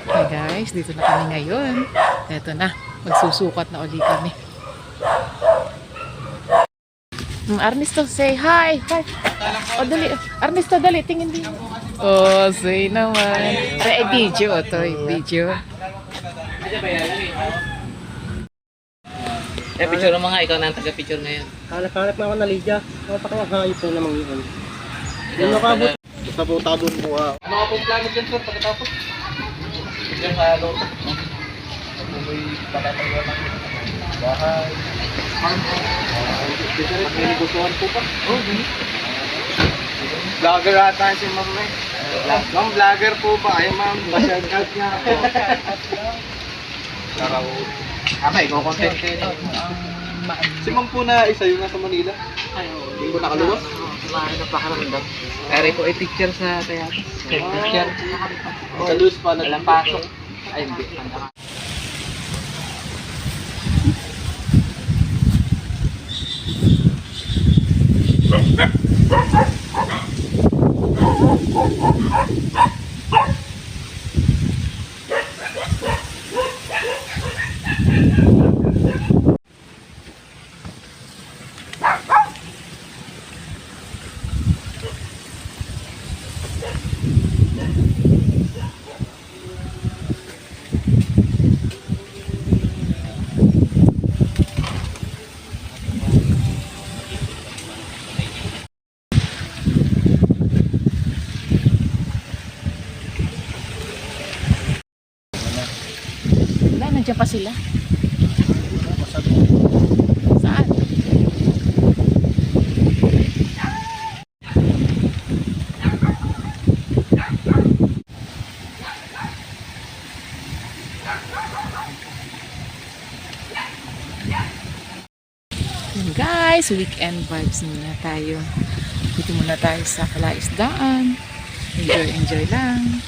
Hi guys, dito na kami ngayon. Eto na, magsusukat na uli kami. Ernesto, say hi! Hi! O, dali. Ernesto, dali. Tingin din. Oh, say naman. Video to, video. Picture mo nga, ikaw na ang taga-picture ngayon. Hanap-hanap na ako na Lydia. Napakahayop na namang yun. Yung nakabot. Sabotadon po ah. Ano ka pong plano dyan, sir, pagkatapos? Diyan sa loob. May patatagawa ng bahay. May negosyuhan po pa. Oh, ganun. Vlogger ata si ma'am eh. Ma'am, vlogger po ba? Ay ma'am, pa-shout out niya ako. Laraw. Okay, go content kayo. Si ma'am po na isa yung nasa Manila. Ay, oo. Hindi ko nakaluwas. Kumain ng pakaramdam. Kaya ko ay picture sa Tayatas. Picture. Nakaluwas pa na. Walang pasok. Ay, hindi. Handa ka. Wala, nandiyan pa sila. Saan? Yun guys, weekend vibes muna tayo. Dito muna tayo sa Kalaisdaan. Enjoy lang.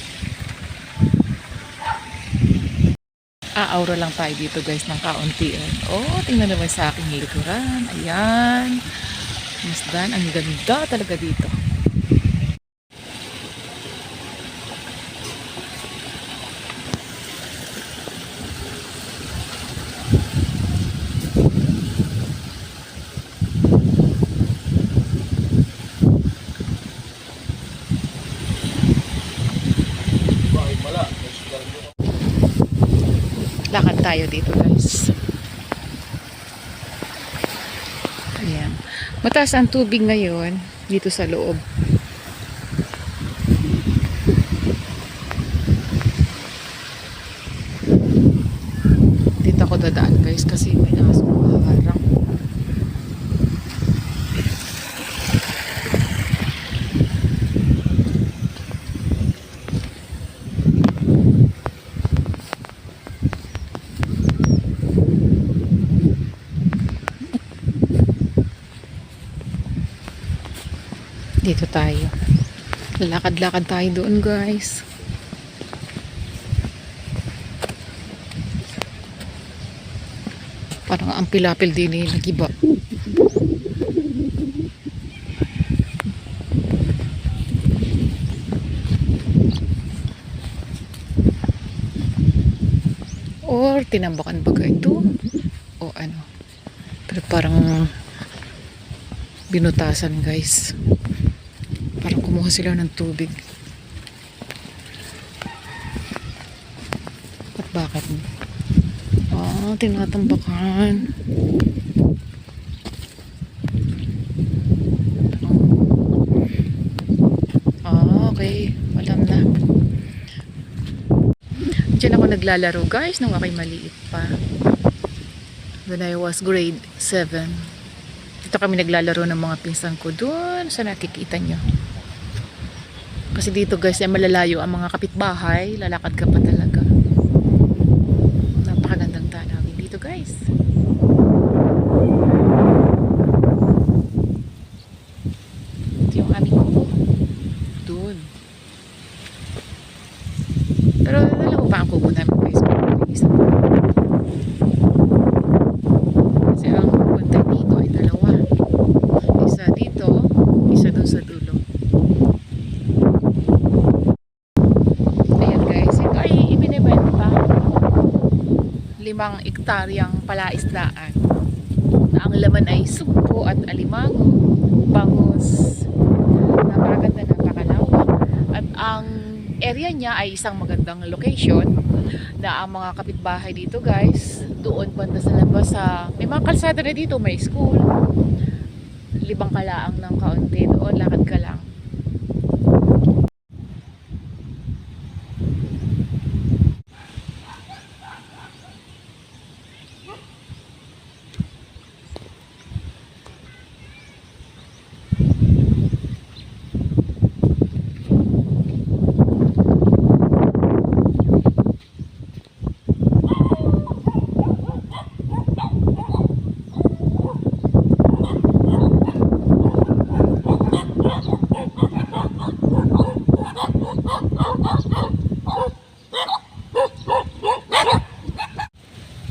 Aura lang tayo dito guys ng kauntian. Oh, tingnan naman sa aking likuran. Ayan. Masdan, ang ganda talaga dito. Lakad tayo dito guys. Ayan. Mataas ang tubig ngayon dito sa loob. Dito ako dadaan guys kasi may aso makaharang. Dito tayo. Lakad-lakad tayo doon guys. Parang ang pilapil din eh, nag-iba. Or tinambakan ba ito? O ano? Pero parang binutasan guys. Parang kumuha sila ng tubig. At bakit? Tinatambakan. Okay. Alam na. Diyan ako naglalaro guys nung ako'y maliit pa. When I was grade 7. Dito kami naglalaro ng mga pinsan ko doon sa nakikita nyo. Kasi dito guys ay malalayo ang mga kapitbahay. Lalakad ka pa talaga. Napakagandang tanawin dito guys. Ito yung aming kubo. Doon. Pero dalawa pa ang kubo namin guys. Isa pa. Kasi ang punta dito ay dalawa. Isa dito, isa ektaryang palaisdaan na ang laman ay sugpo at alimango, bangus. Napakaganda, napakalawak. At ang area niya ay isang magandang location na ang mga kapitbahay dito guys, doon banda sa labas sa, may mga kalsada na dito, may school. Libang kalaang ng kaunti doon, lakad ka lang.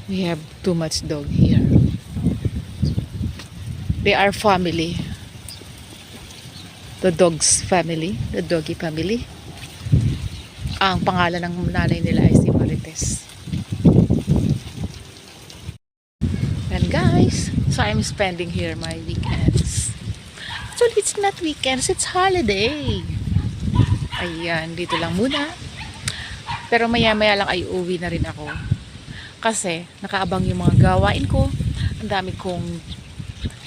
We have too much dog here. They are family. The dog's family. The doggy family. Ang pangalan ng nanay nila ay si Marites. And guys, so I'm spending here my weekends. So it's not weekends, it's holiday. Ayan, dito lang muna. Pero maya-maya lang ay uwi na rin ako. Kasi nakaabang yung mga gawain ko. Ang dami kong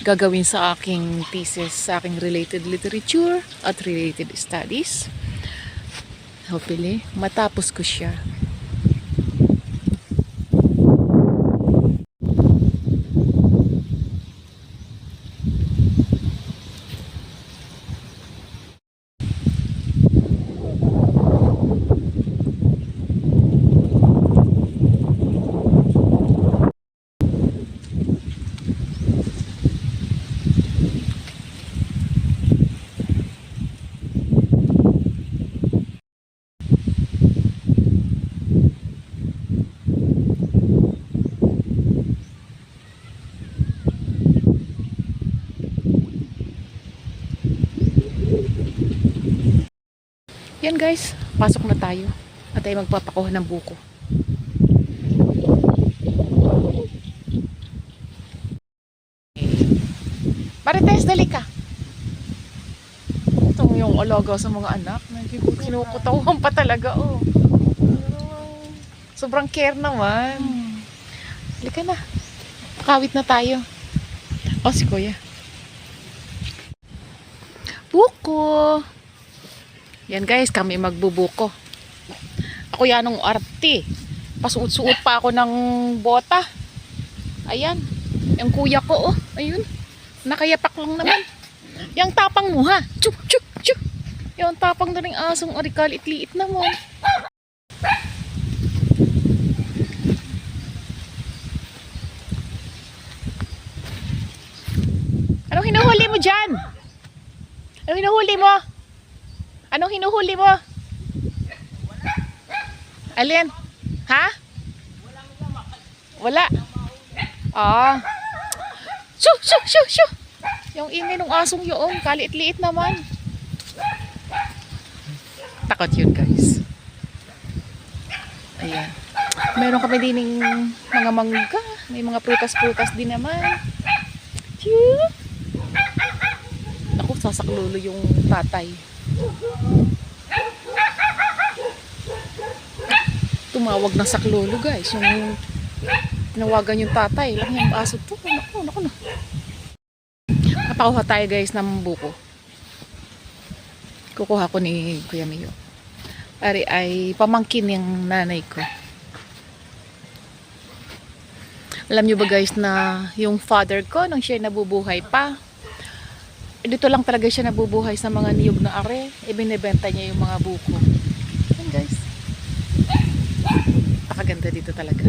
gagawin sa aking thesis, sa aking related literature at related studies. Hopefully, matapos ko siya. Yan guys, pasok na tayo at tayo magpapakuha ng buko. Marites, dali ka. Ito yung alaga sa mga anak. Kinukutawang pa talaga, oh. Sobrang care naman. Dali ka na. Pakawit na tayo. Oh, si Kuya. Buko. Yan guys, kami magbubuko. Ako yan ng arte. Pasuot-suot pa ako ng bota. Ayan. Yung kuya ko, oh. Ayun. Nakayapak lang naman. Yang tapang mo, ha? Chuk, chuk, chuk. Yung tapang na rin asong arikalit-liit naman. Anong hinuhuli mo dyan? Anong hinuhuli mo? Anong hinuhuli mo? Alin? Ha? Wala. Ah. Shoo, shoo, shoo, shoo. Yung ingay ng asong yun, kaliit-liit naman. Takot yun, guys. Ayan. Meron kami din mga mangga. May mga prutas-prutas din naman. Choo. Naku, sasaklolo yung tatay. Tumawag ng saklolo guys. Yung tinawagan yung tatay. Lang yung aso to. Naku. Napakuha tayo guys ng buko. Kukuha ko ni Kuya Mio. Ari ay pamangkin ng nanay ko. Alam nyo ba guys na yung father ko nung siya nabubuhay pa, dito lang talaga siya nabubuhay sa mga niyog na are. Ibinebenta niya yung mga buko. Yan guys. Napakaganda dito talaga.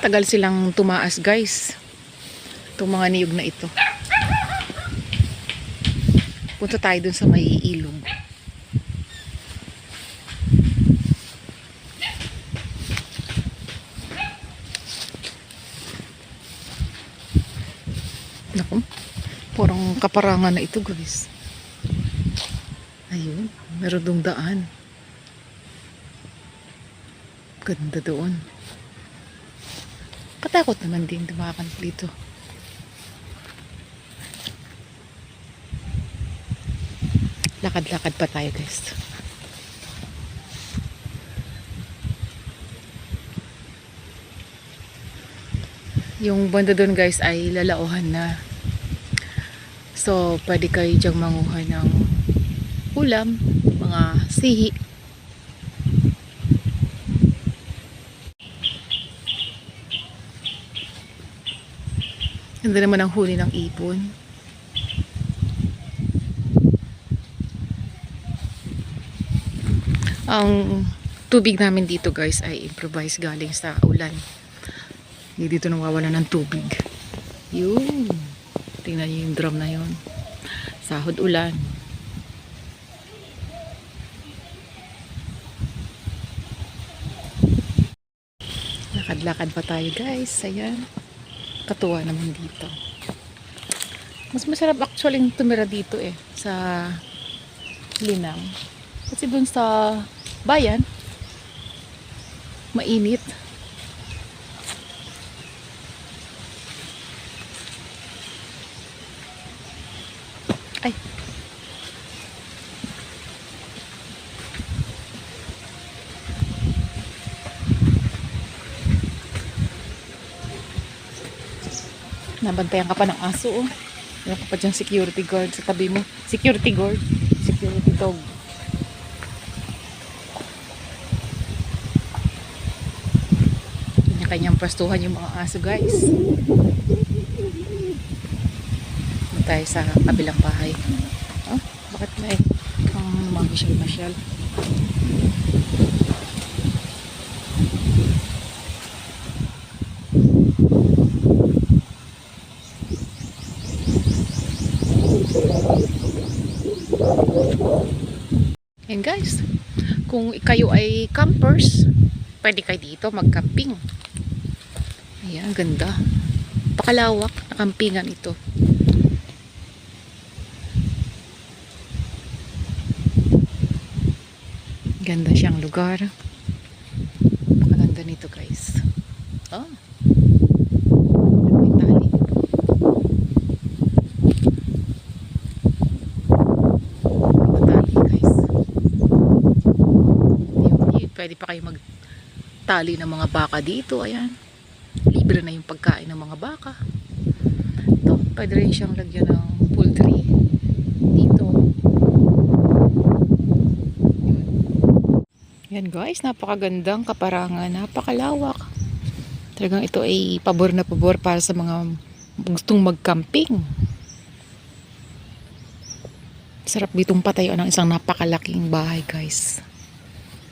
Tagal silang tumaas guys. Itong mga niyog na ito. Punta tayo dun sa may ilog. Naku, parang kaparangan na ito guys. Ayun, meron dong daan. Ganda doon. Katakot naman din dumakan dito. Lakad-lakad pa tayo guys. Yung banda doon guys ay lalauhan na. So, pwede kayo dyang manguha ng ulam, mga sihi. Ganda naman ang huli ng ipon. Ang tubig namin dito guys ay improvise galing sa ulan. Hindi dito nawawala ng tubig. Yun. Tingnan nyo yung drum na yun. Sahod ulan. Lakad-lakad pa tayo guys. Ayan. Katuwa naman dito. Mas masarap actually tumira dito sa Linang. Kasi dun sa bayan, mainit. Ay. Nabantayan ka pa ng aso, oh. Meron ka pa dyan security guard sa tabi mo. Security guard. Security dog. Kanya-kanyang pwestuhan yung mga aso, guys. Punta tayo sa kabilang bahay. Oh, bakit may mamasyal-masyal? And guys, kung kayo ay campers, pwede kayo dito mag-camping. Ayan, ganda. Pakalawak na campingan ito. Ganda siyang lugar. Pakaganda nito guys. Oh. May tali. Matali guys. Pwede pa kayo magtali ng mga baka dito. Ayan. Libre na yung pagkain ng mga baka. Ito, pwede rin siyang lagyan ng poultry dito. Yan guys, napakagandang kaparangan, napakalawak. Talagang ito ay pabor na pabor para sa mga gustong mag-camping. Sarap ditong patayo ng isang napakalaking bahay guys.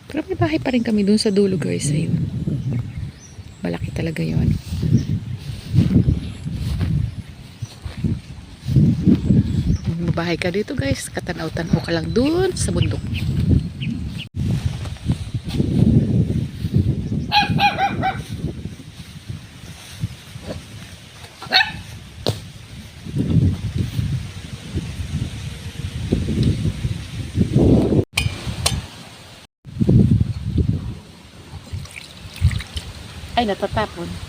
Pero may bahay pa rin kami dun sa dulo guys. Ayun. Malaki talaga yon. Kung mabahay ka dito guys, katanaw-tanaw ka lang dun sa bundok. Ay, natatapon.